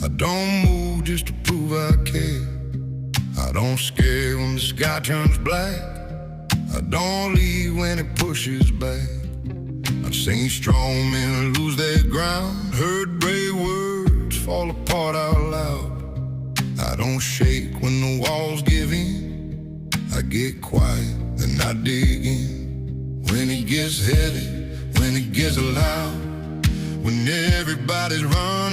I don't move just to prove I care. I don't scare when the sky turns black. I don't leave when it pushes back. I've seen strong men lose their ground, heard brave words fall apart out loud. I don't shake when the walls give in. I get quiet, then I dig in. When it gets heavy, when it gets loud, when everybody's running